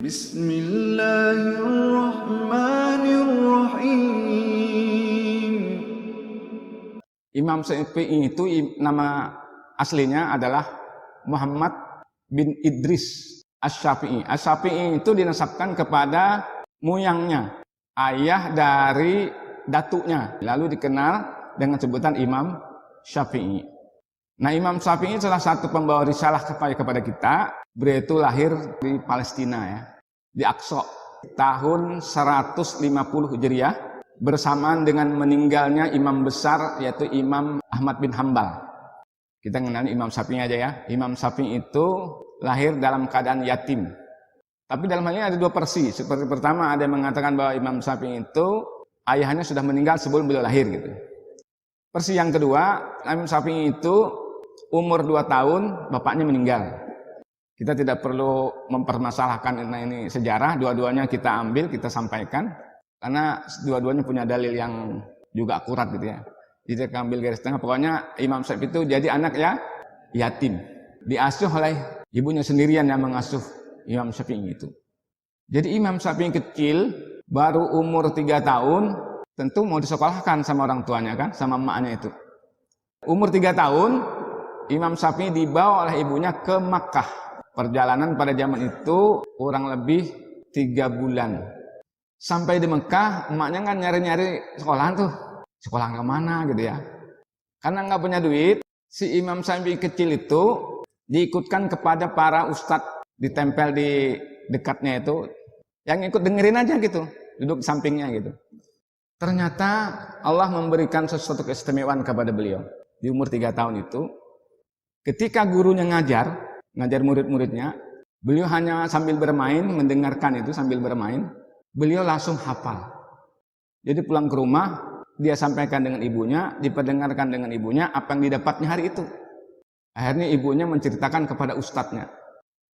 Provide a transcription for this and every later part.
Bismillahirrahmanirrahim. Imam Syafi'i itu nama aslinya adalah Muhammad bin Idris Asy-Syafi'i. Asy-Syafi'i itu dinasabkan kepada moyangnya, ayah dari datuknya, lalu dikenal dengan sebutan Imam Syafi'i. Nah, Imam Syafi'i salah satu pembawa risalah kepada kita. Beliau itu lahir di Palestina ya, di Aqsa tahun 150 Hijriah bersamaan dengan meninggalnya imam besar yaitu Imam Ahmad bin Hambal. Kita mengenal Imam Syafi'i aja ya. Imam Syafi'i itu lahir dalam keadaan yatim. Tapi dalam hal ini ada dua versi. Seperti pertama ada yang mengatakan bahwa Imam Syafi'i itu ayahnya sudah meninggal sebelum beliau lahir gitu. Versi yang kedua, Imam Syafi'i itu umur 2 tahun bapaknya meninggal. Kita tidak perlu mempermasalahkan ini sejarah, dua-duanya kita ambil, kita sampaikan karena dua-duanya punya dalil yang juga akurat gitu ya. Jadi kita ambil garis tengah, pokoknya Imam Syafi'i itu jadi anak ya yatim, diasuh oleh ibunya sendirian yang mengasuh Imam Syafi'i itu. Jadi Imam Syafi'i kecil, baru umur 3 tahun, tentu mau disekolahkan sama orang tuanya kan, sama emaknya itu. Umur 3 tahun, Imam Syafi'i dibawa oleh ibunya ke Makkah. Perjalanan pada zaman itu kurang lebih 3 bulan. Sampai di Mekah, emaknya kan nyari-nyari sekolahan tuh. Sekolah kemana gitu ya. Karena nggak punya duit, si Imam Syafi'i kecil itu diikutkan kepada para ustadz, ditempel di dekatnya itu, yang ikut dengerin aja gitu, duduk sampingnya gitu. Ternyata Allah memberikan sesuatu keistimewaan kepada beliau. Di umur 3 tahun itu, ketika gurunya ngajar murid-muridnya, beliau hanya sambil bermain, mendengarkan itu sambil bermain, beliau langsung hafal. Jadi pulang ke rumah, dia sampaikan dengan ibunya, diperdengarkan dengan ibunya apa yang didapatnya hari itu. Akhirnya ibunya menceritakan kepada ustadznya.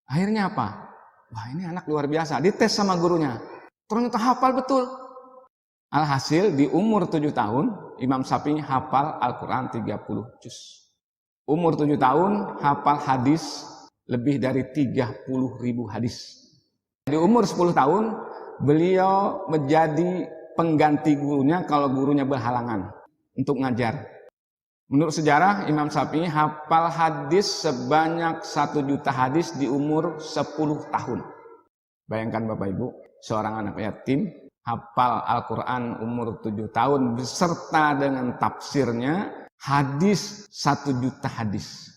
Akhirnya apa? Wah, ini anak luar biasa. Dites sama gurunya, ternyata hafal betul. Alhasil di umur 7 tahun, Imam Syafi'i hafal Al-Quran 30 juz. Umur 7 tahun, hafal hadis lebih dari 30.000 hadis. Di umur 10 tahun, beliau menjadi pengganti gurunya kalau gurunya berhalangan untuk ngajar. Menurut sejarah, Imam Syafi'i hafal hadis sebanyak 1 juta hadis di umur 10 tahun. Bayangkan Bapak Ibu, seorang anak yatim hafal Al-Quran umur 7 tahun beserta dengan tafsirnya, hadis 1 juta hadis.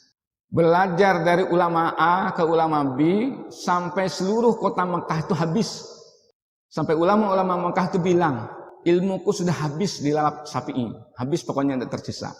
Belajar dari ulama A ke ulama B sampai seluruh kota Mekah itu habis. Sampai ulama-ulama Mekah itu bilang, ilmuku sudah habis di lalap Syafi'i. Habis pokoknya tidak tersisa.